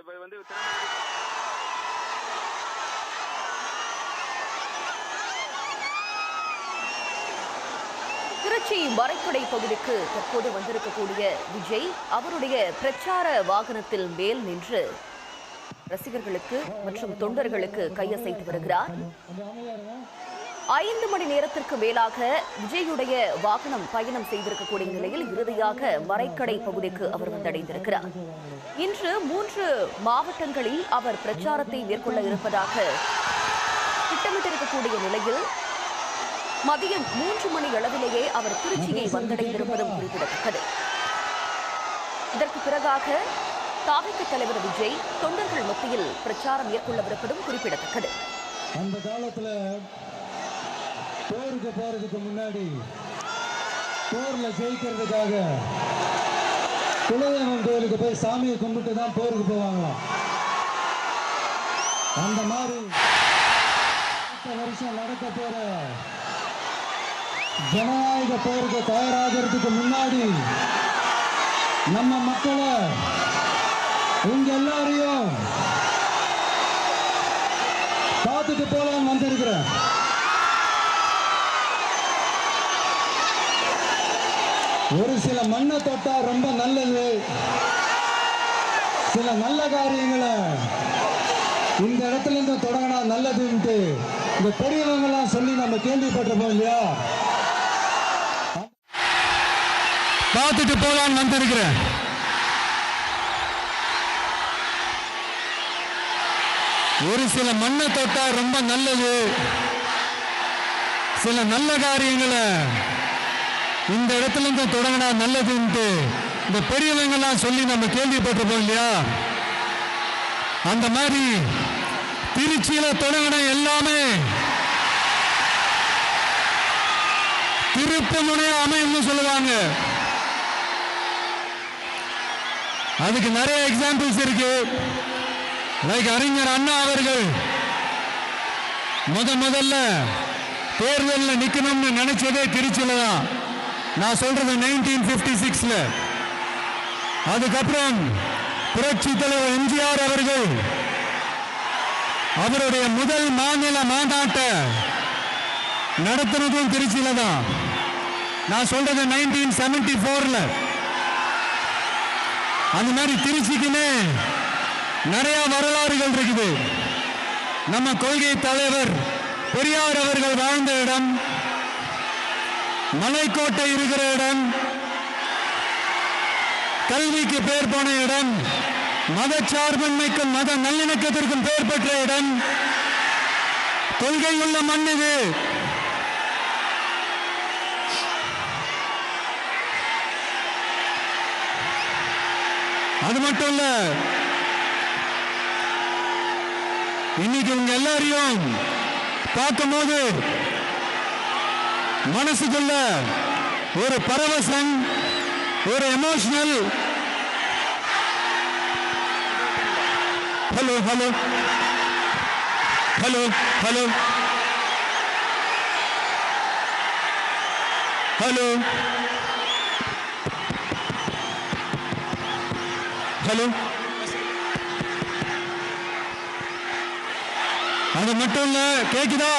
வந்து திருச்சி மறைக்கடை பகுதிக்கு தற்போது வந்திருக்கக்கூடிய விஜய் அவருடைய பிரச்சார வாகனத்தில் மேல் நின்று ரசிகர்களுக்கு மற்றும் தொண்டர்களுக்கு கையசைத்து வருகிறார். 5 மணி நேரத்திற்கு மேலாக விஜயுடைய வாகனம் பயணம் செய்திருக்கக்கூடிய நிலையில் இறுதியாக மறைக்கடை பகுதிக்கு அவர் வந்தடைந்திருக்கிறார். இன்று 3 மாவட்டங்களில் அவர் பிரச்சாரத்தை மேற்கொள்ள இருப்பதாக திட்டமிட்டிருக்கக்கூடிய நிலையில் மதியம் 3 மணி அளவிலேயே அவர் திருச்சியை வந்தடைந்திருப்பதும் குறிப்பிடத்தக்கது. இதற்கு பிறகாக தாவிக தலைவர் விஜய் தொண்டர்கள் மத்தியில் பிரச்சாரம் மேற்கொள்ளவிருப்பதும் குறிப்பிடத்தக்கது. அந்த காலத்துல போருக்கு போறதுக்கு முன்னாடி போர்ல ஜெயிக்கிறதுக்காக குலதெய்வம் கோயிலுக்கு போய் சாமியை கும்பிட்டு தான் போருக்கு போவாங்களாம். அந்த மாதிரி வருஷம் நடக்க போற ஜனநாயக போருக்கு தயாராகிறதுக்கு முன்னாடி நம்ம மக்களை உங்க எல்லாரையும் பார்த்துட்டு போலான்னு வந்திருக்கிறேன். ஒரு சில மண்ணை தொட்டா ரொம்ப நல்லது, சில நல்ல காரியங்களை இந்த இடத்துல இருந்து தொடங்கினா நல்லதுன்ட்டு இந்த பெரியவங்க எல்லாம் சொல்லி நம்ம கேள்விப்பட்டிருப்போம் இல்லையா? பார்த்துட்டு போலான்னு வந்திருக்கிறேன். ஒரு சில மண்ணை தொட்டா ரொம்ப நல்லது, சில நல்ல காரியங்களை இந்த இடத்துல இருந்து தொடங்கினா நல்லதுன்ட்டு இந்த பெரியவங்க எல்லாம் சொல்லி நம்ம கேள்விப்பட்டிருப்போம் இல்லையா? அந்த மாதிரி திருச்சியில தொடங்கின எல்லாமே திருப்பு முனையா அமையும்னு சொல்லுவாங்க. அதுக்கு நிறைய எக்ஸாம்பிள்ஸ் இருக்கு. லைக் அறிஞர் அண்ணா அவர்கள் முதல்ல தேர்தலில் நிக்கணும்னு நினைச்சதே திருச்சியில தான். நான் சொல்றது 1956ல. அதுக்கப்புறம் புரட்சி தலைவர் எம்ஜிஆர் அவர்கள் அவருடைய முதல் மாநில மாநாட்டை நடத்துனதும் திருச்சியில தான். நான் சொல்றது 1974ல. அந்த மாதிரி திருச்சிக்குன்னு நிறைய வரலாறுகள் இருக்குது. நம்ம கொள்கை தலைவர் பெரியார் அவர்கள் வாழ்ந்த இடம், மலைக்கோட்டை இருக்கிற இடம், கல்விக்கு பேர் போன இடம், மதச்சார்பின்மைக்கும் மத நல்லிணக்கத்திற்கும் பெயர் பெற்ற இடம், கொள்கை உள்ள மண் இது. அது மட்டும் இல்ல, இன்னைக்கு உங்க எல்லாரையும் பார்க்கும்போது மனசுக்குள்ள ஒரு பரவசம், ஒரு emotional. Hello hello hello hello hello hello. அது மட்டும் இல்ல, கேக்குதா?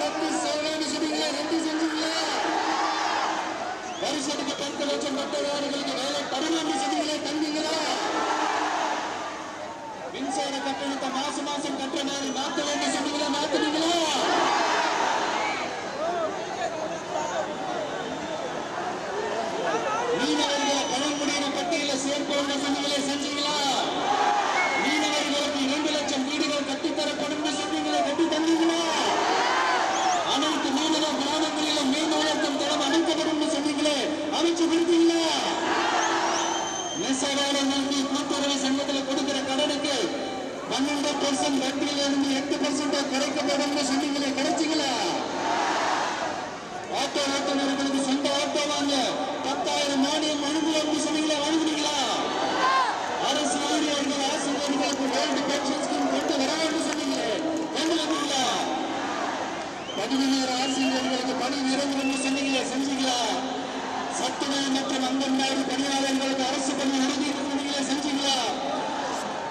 ரத்து செய்யலாம்னு சொன்னீங்களா? ரத்து செஞ்சீங்களா? வருஷத்துக்கு 10 லட்சம் பட்டதாரிகளுக்கு வேலை தரணும்னு சொன்னீங்களா? தந்தீங்களா? மின்சார கட்டணத்தை மாசம் மாசம் கட்டுற மாதிரி மாத்தலன்னு சொன்னீங்களா? மாத்துனீங்களா? மீனவர்களை பழங்குடியின பட்டியல சேர்ப்போம்னு சொன்னீங்களே, செஞ்சீங்களா? மீனவர்களுக்கு 2 லட்சம் வீடுகள் கட்டித்தரப்படும் சொன்னீங்களே, கட்டி தந்தீங்களா? அனைத்து மீனவ கிராமங்களிலும் மீன் வளர்க்கும் தளம் அமைக்கப்படும் சொன்னீங்களே, அமைச்சு கொடுத்தீங்களா? நெசவாளர்களுக்கு கூட்டுறவு சங்கத்தில் கொடுக்கிற கடனுக்கு 12% வட்டியிலிருந்து 8% கிடைக்கப்படும் சொன்னீங்களே, கிடைச்சிங்களா? ஆட்டோ ஓட்டுநர்களுக்கு சொந்த ஆட்டோ வாங்க 10,000 மானியம் வழங்குவோம் சொன்னீங்களா? வழங்குனீங்களா? அரசு ஊழியர்கள் ஆசிரியர்களுக்கு வேல்டு பென்ஷன் ஸ்கீம் கொண்டு வரான்னு சொன்னீங்களே, கொண்டு வந்தீங்களா? பதவி நேர ஆசிரியர்களுக்கு பணி நிரந்தரம் சொன்னீங்களே, செஞ்சீங்களா? சத்துணவு மற்றும் அங்கன்வாடி பணியாளர்களுக்கு அரசு பணி உறுதிட்டு சொன்னீங்களே, செஞ்சீங்களா?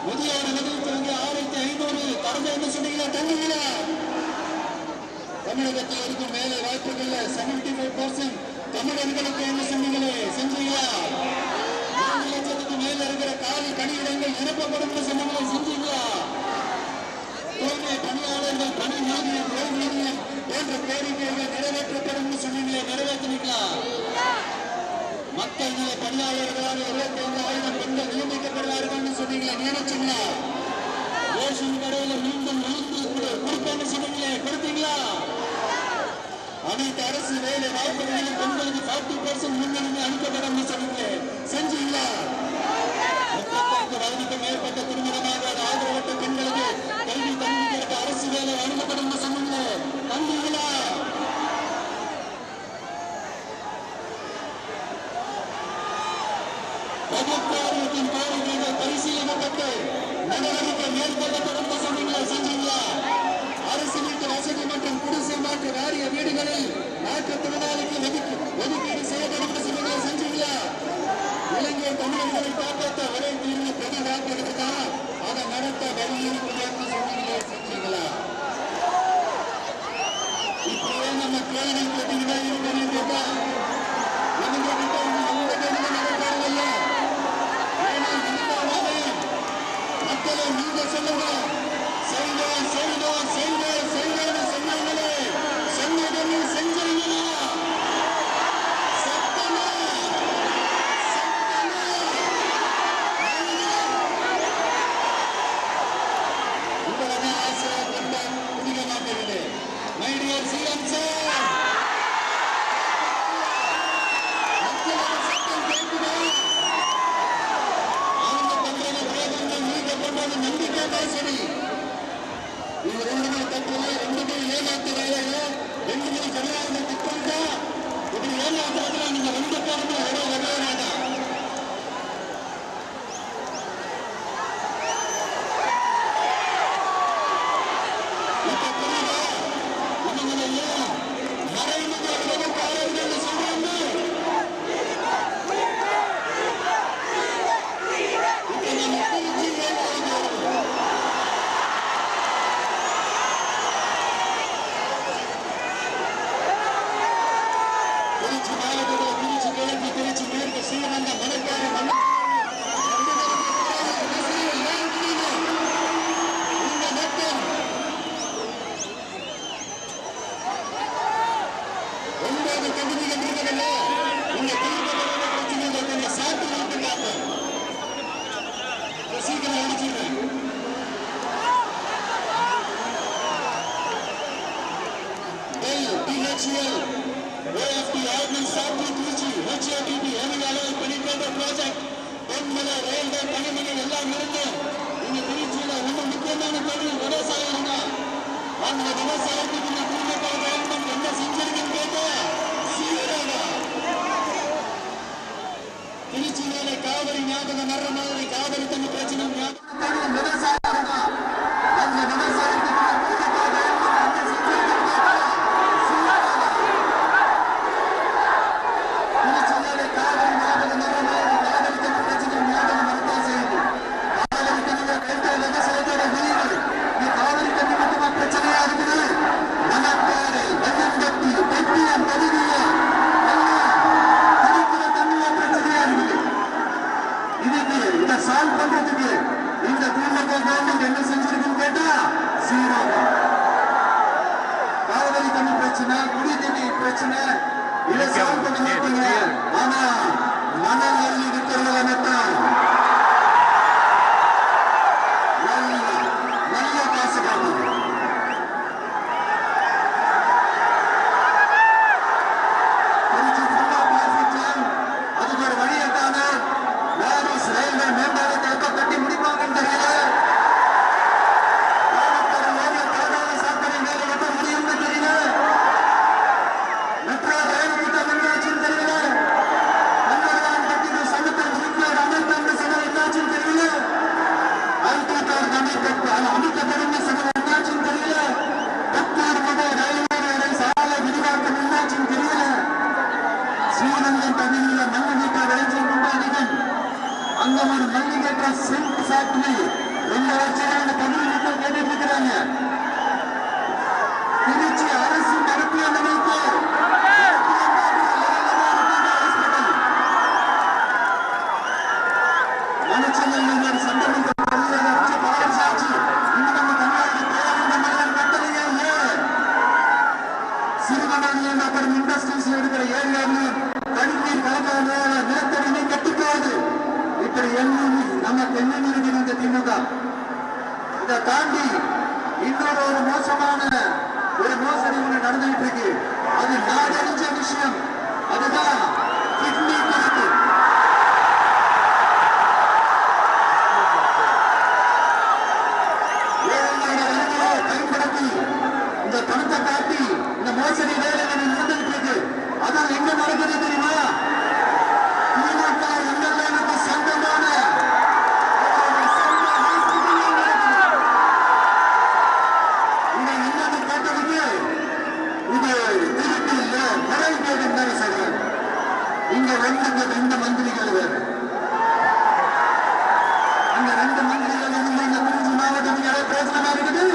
முதியோர் உதவித்தொகை 1500 தரணும்னு சொன்னீங்களா? தந்தீங்களா? தமிழகத்தில் இருக்கும் வேலை வாய்ப்புகள்ல 75% தமிழர்களுக்கு என்ன சொன்னீங்களே, செஞ்சீங்களா? 2 லட்சத்துக்கு மேல இருக்கிற காலி பணியிடங்கள் நிரப்பப்படும் சொன்னீங்களே, செஞ்சீங்களா? தூய்மை பணியாளர்கள் பணி ஊதியம் ஓய்வூதியம் போன்ற கோரிக்கைகள் நிறைவேற்றப்படும் சொன்னீங்களே, நிறைவேற்றினீங்களா? மக்கள் நல பணியாளர்களால் 25,000 பெண்கள் நியமிக்கப்படுவார்கள் சொன்னீங்களே, நியமிச்சீங்களா? ரேஷன் கடையில் மீண்டும் கொடுப்பேன்னு சொன்னீங்களே, கொடுத்தீங்களா? அனைத்து அரசு வேலை வாய்ப்புகளிலும் பெண்களுக்கு 40% முன்னுரிமை அளிக்கப்படும் சொன்னீங்களே, செஞ்சீங்களா? 35 வயதுக்கு மேற்பட்ட திருமணமாக ஆதரவற்ற பெண்களுக்கு கல்வி தகுதிக்கு அரசு வேலை வழங்கப்படும் சொன்னீங்களே, தந்தீங்களா? பகுப்பாய்வின் கோரிக்கைகள் பரிசீலிக்கப்பட்டு நடவடிக்கை மேற்கொள்ளப்படும் சொன்னீங்களா, செஞ்சீங்களா? அரசு வீட்டு வசதி மற்றும் குடிசை மாற்று வாரிய வீடுகளில் மாற்றுத்திறனாளிக்கு ஒதுக்கீடு செய்யப்படும் சொன்னீங்களா, செஞ்சீங்களா? இளைஞர் தமிழர்களை காப்பாற்ற ஒரே தீர்வு பொது வாக்கெடுப்பு தான், அதை நடத்த வலியுறுத்தும் சொன்னீங்களே, செஞ்சீங்களா? இப்படியே நம்ம கேள்வி கேட்டீங்கன்னா இருக்கிறீங்க. அவங்க கிட்ட உங்க கேள்வி நடப்பாருல்ல, மக்களை நீங்க சொல்லுங்க. செய்வோம் செய்வோம் செய்வோம் செய்வோம் சொன்னாங்களே, சொன்னதே செஞ்சீங்களா? சத்தமா சத்தமா உங்களது ஆசீர்வாதம் புரிய மாட்டேங்குது. மை டியர் சிஎம் சார், மக்களது சத்தம் கேட்குதா? அவங்க பண்றது வேதங்கள், நீங்க பண்றது நம்பிக்கை தான். சரி, நீங்க 2 நாள் தப்புல 2 பேர் ஏமாத்து வேலையில 2 பேர் சரியான திட்டம் தான். இப்படி ஏமாத்துறதுல நீங்க 2 பேருமே ஒரே வேண்டாம். இப்ப புரியுதா? இவங்களையும் மறைமுக உதவிக்காரர்கள் சொல்றாங்க. இப்ப நம்ம திருச்சி மாவட்டத்தில் திருச்சி கிழக்கு திருச்சி மேற்கு ஸ்ரீரங்க மணக்காடு இந்த மக்கள் 9 தொகுதிகள் இருக்குதுல்ல, இந்த தீர்மானமான பிரச்சனைகள் கொஞ்சம் சாப்பிட்டு வைத்துக்காங்க. சீக்கிரம் அடிச்சுங்க. BHEL, OFD, Ordnance Factory, Trichy, HATP, Heavy Alloy Penetrator Project, Ponmalai railway பணிமனை எல்லாம் இருந்து இங்க திருச்சியில ரொம்ப முக்கியமான தொழில் விவசாயம். அந்த விவசாயத்துக்கு இந்த குடும்ப கவர்மெண்ட் என்ன செஞ்சிருக்குன்னு கேட்டா சீராக திருச்சி மேலே காவிரி ஞாபகம் வர்ற மாதிரி காவிரி தண்ணி பிரச்சனை ஞாபகம் விவசாயம் தான். அந்த விவசாயத்துக்கு விவசாயத்தோட வீடு காவிரி தண்ணி மட்டுமா பிரச்சனையா இருக்குது? மணக்காடு பிரச்சனை, குடி தண்ணி பிரச்சனை இதை சால்வ் பண்ண மாட்டீங்க. ஆனா மணல் அள்ளி விற்கிறவங்க மட்டும் நல்ல காசு காட்டுது. திருச்சி ஃபுல்லா டிராபிக் ஜாம். அதுக்கு ஒரு வழி எட்டான லாரிஸ் ரயில்வே மேம்பாலத்தை எப்ப கட்டி முடிப்பாங்கன்னு தெரியல. அங்க ஒரு மல்லிகேற்ற சில்க் ஃபேக்டரி 2 வருஷம் தமிழ் மக்கள் கேட்டுட்டு இருக்கிறாங்க. திருச்சி அரசு மருத்துவமனைக்கு மனுச்சங்கள் சட்டமன்ற சாட்சி இன்னும் நம்ம தமிழ்நாடு பேருந்து கட்டளையா சிறுவனாக அப்புறம் இண்டஸ்ட்ரீஸ் இருக்கிற ஏரியாவில் கழிவுநீர் கலக்காத நிலத்தடி கட்டுக்காது. இப்படி நமக்கு என்ன இருக்குது இந்த திமுக. இதை தாண்டி இன்னொரு ஒரு மோசமான ஒரு மோசடி ஒண்ணு நடந்துகிட்டு இருக்கு. அது நாடறிஞ்ச விஷயம். அதுதான் கிட்னி கணக்கு. பயன்படுத்தி இந்த பணத்தை காட்டி இந்த மோசடி வேலைகள் நடந்துகிட்டு இருக்கு. அதான் எங்க நடக்குது தெரியுமா? திமுக எம்எல்ஏனுக்கு சொந்தமான இதை என்னன்னு கேட்டதுக்கு இது திருட்டு இல்ல முறைகேடு தான் சொல்றாங்க. இங்க 2 மந்திரிகள் வேறு. அந்த 2 மந்திரிகள் இருந்து இந்த திருச்சி மாவட்டத்துக்கு எவ்வளவு பிரச்சனை இருக்குது.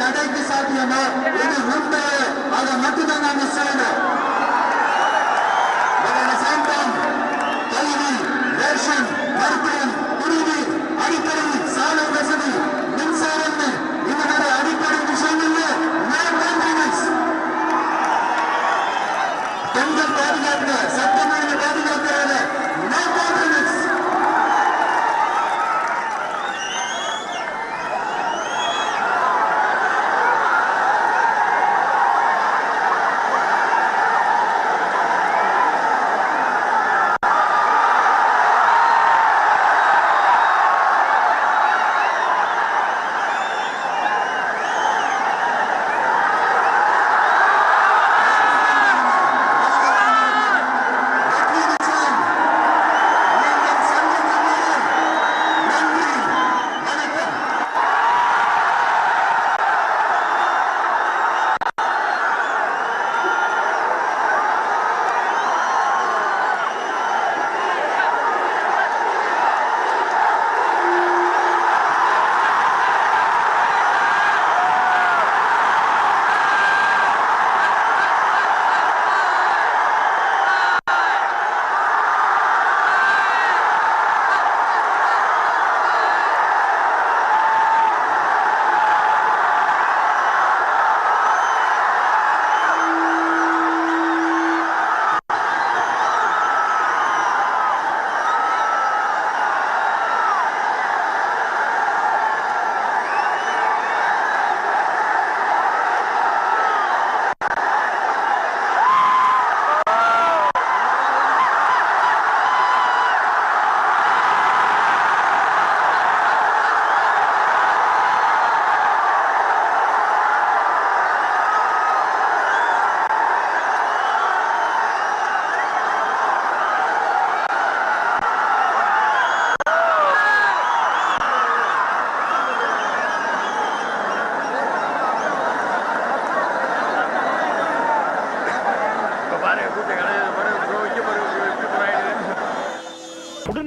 நடைக்கு சாத்தியமா இது உண்மை, அதை மட்டும்தான் நாங்க சொல்லணும். கல்வி, ரேஷன், மருத்துவம், குடிநீர், அடிப்படை சாலை வசதி, மின்சாரம், இந்த மாதிரி அடிப்படை விஷயங்கள்ல பெண்கள் பாதுகாப்பு, சட்டமன்ற பாதுகாப்பு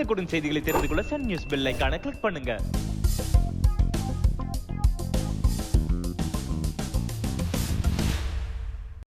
உடனுக்குடன் செய்திகளை தெரிந்து கொள்ள சன் நியூஸ் பெல் ஐகானை கிளிக் பண்ணுங்க.